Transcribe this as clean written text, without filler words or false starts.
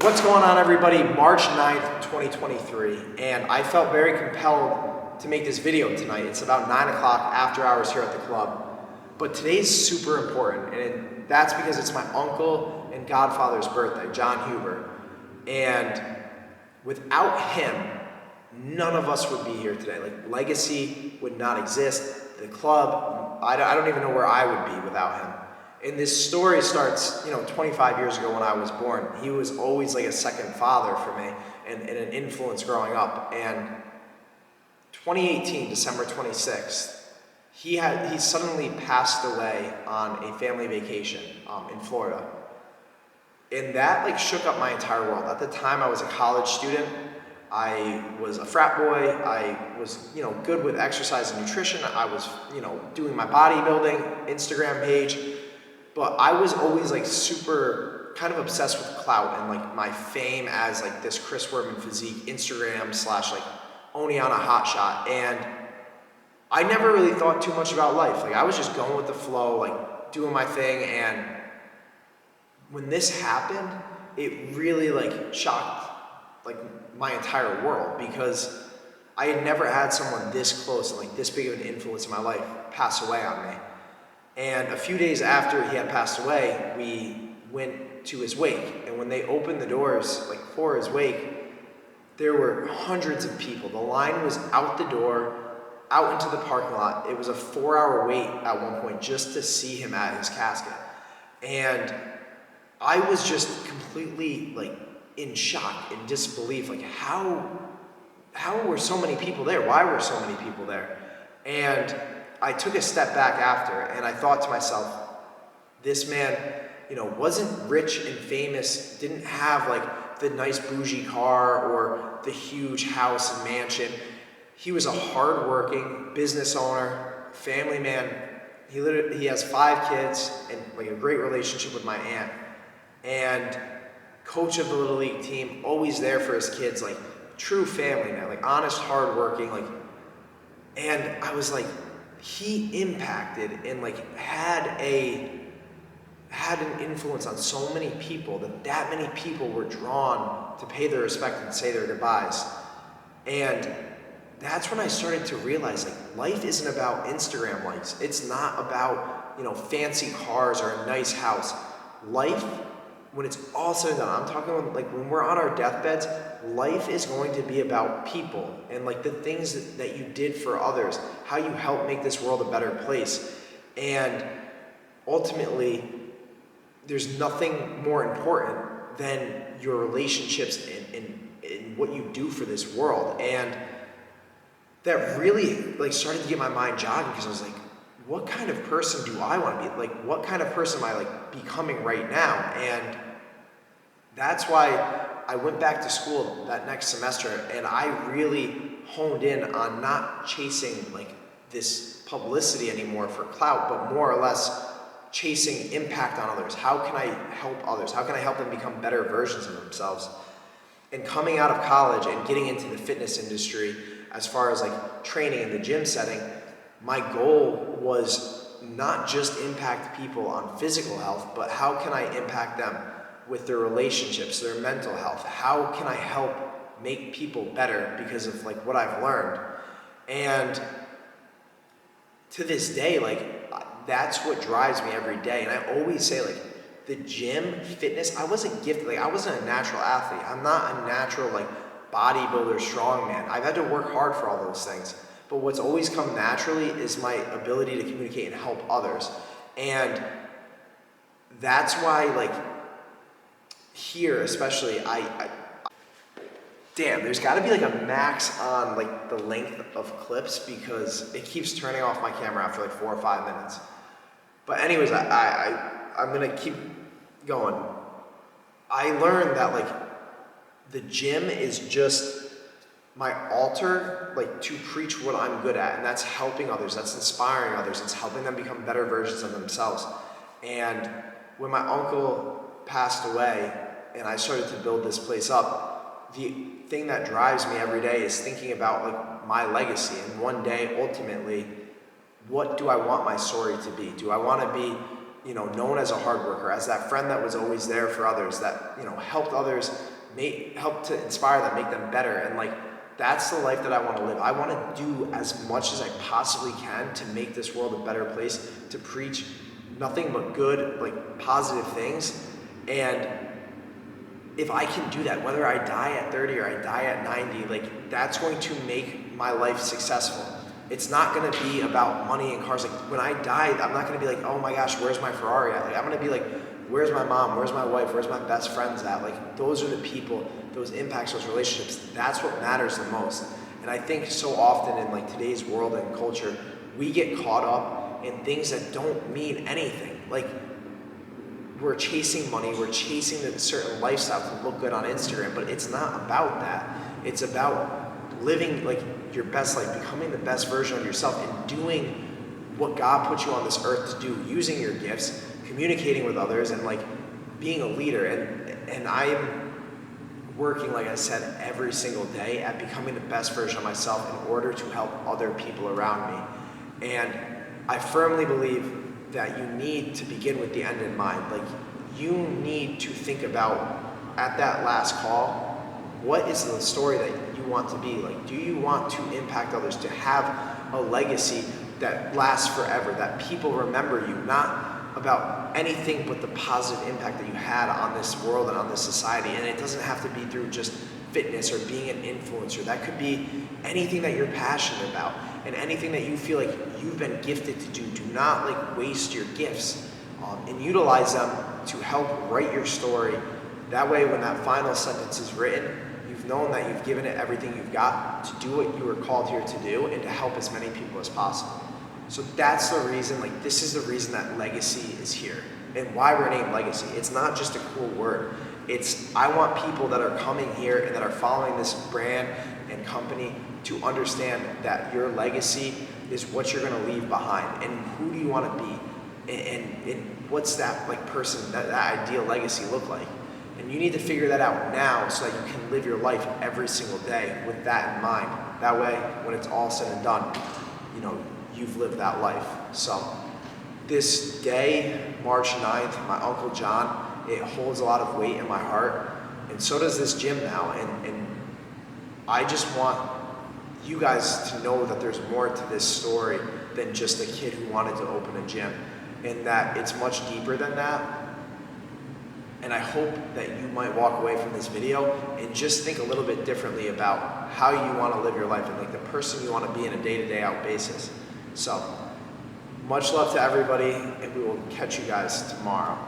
What's going on, everybody? March 9th, 2023, and I felt very compelled to make this video tonight. It's about 9 o'clock after hours here at the club, but today's super important, and that's because it's my uncle and godfather's birthday, John Huber, and without him, none of us would be here today. Like, legacy would not exist. The club, I don't even know where I would be without him. And this story starts, 25 years ago when I was born. He was always like a second father for me and an influence growing up. And 2018, December 26th, he suddenly passed away on a family vacation in Florida. And that shook up my entire world. At the time, I was a college student. I was a frat boy. I was, good with exercise and nutrition. I was, doing my bodybuilding Instagram page. But I was always super kind of obsessed with clout and my fame as this Chris Wertman physique, Instagram / Oniana hotshot. And I never really thought too much about life. I was just going with the flow, doing my thing. And when this happened, it really shocked my entire world, because I had never had someone this close and this big of an influence in my life pass away on me. And a few days after he had passed away, we went to his wake. And when they opened the doors for his wake, there were hundreds of people. The line was out the door, out into the parking lot. It was a 4-hour wait at one point just to see him at his casket. And I was just completely in shock, in disbelief. How were so many people there? Why were so many people there? And I took a step back after, and I thought to myself, this man, wasn't rich and famous, didn't have the nice bougie car or the huge house and mansion. He was a hardworking business owner, family man. He has 5 kids and a great relationship with my aunt, and coach of the Little League team, always there for his kids, true family man, honest, hardworking, and I was he impacted and had an influence on so many people that many people were drawn to pay their respect and say their goodbyes. And that's when I started to realize life isn't about Instagram likes. It's not about fancy cars or a nice house. Life, when it's all said and done, I'm talking when we're on our deathbeds, life is going to be about people and the things that you did for others, how you help make this world a better place. And ultimately, there's nothing more important than your relationships and what you do for this world. And that really started to get my mind jogging, because I was what kind of person do I want to be? What kind of person am I becoming right now? And that's why I went back to school that next semester, and I really honed in on not chasing this publicity anymore for clout, but more or less chasing impact on others. How can I help others? How can I help them become better versions of themselves? And coming out of college and getting into the fitness industry, as far as training in the gym setting, my goal was not just impact people on physical health, but how can I impact them with their relationships, their mental health? How can I help make people better because of what I've learned? And to this day, that's what drives me every day. And I always say the gym, fitness, I wasn't gifted. I wasn't a natural athlete. I'm not a natural bodybuilder, strongman. I've had to work hard for all those things. But what's always come naturally is my ability to communicate and help others. And that's why here especially, there's got to be a max on the length of clips, because it keeps turning off my camera after 4 or 5 minutes. But anyways, I'm gonna keep going. I learned that the gym is just my altar to preach what I'm good at, and that's helping others, that's inspiring others, it's helping them become better versions of themselves. And when my uncle passed away and I started to build this place up, the thing that drives me every day is thinking about my legacy, and one day ultimately, what do I want my story to be? Do I want to be known as a hard worker, as that friend that was always there for others, that, helped others, helped to inspire them, make them better. And like, that's the life that I want to live. I want to do as much as I possibly can to make this world a better place, to preach nothing but good, like positive things. And if I can do that, whether I die at 30 or I die at 90, like that's going to make my life successful. It's not going to be about money and cars. Like when I die, I'm not going to be like, oh my gosh, where's my Ferrari at? Like I'm going to be like, where's my mom? Where's my wife? Where's my best friends at? Like those are the people, those impacts, those relationships. That's what matters the most. And I think so often in like today's world and culture, we get caught up in things that don't mean anything. Like we're chasing money, we're chasing a certain lifestyle to look good on Instagram, but it's not about that. It's about living like your best life, becoming the best version of yourself, and doing what God put you on this earth to do, using your gifts, communicating with others, and like being a leader. And I'm working, like I said, every single day at becoming the best version of myself in order to help other people around me. And I firmly believe that you need to begin with the end in mind. Like you need to think about at that last call, what is the story that you want to be? Like, do you want to impact others, to have a legacy that lasts forever, that people remember you, not about anything but the positive impact that you had on this world and on this society? And it doesn't have to be through just fitness or being an influencer. That could be anything that you're passionate about and anything that you feel like you've been gifted to do. Do not like waste your gifts and utilize them to help write your story. That way, when that final sentence is written, you've known that you've given it everything you've got to do what you were called here to do and to help as many people as possible. So that's the reason, like this is the reason that legacy is here and why we're named Legacy. It's not just a cool word. It's, I want people that are coming here and that are following this brand and company to understand that your legacy is what you're going to leave behind, and who do you want to be, and what's that like person, that ideal legacy look like. And you need to figure that out now so that you can live your life every single day with that in mind. That way, when it's all said and done, you've lived that life. So this day, March 9th, my Uncle John, it holds a lot of weight in my heart, and so does this gym now. And I just want you guys to know that there's more to this story than just a kid who wanted to open a gym, and that it's much deeper than that. And I hope that you might walk away from this video and just think a little bit differently about how you want to live your life and like the person you want to be in a day-to-day out basis. So much love to everybody, and we will catch you guys tomorrow.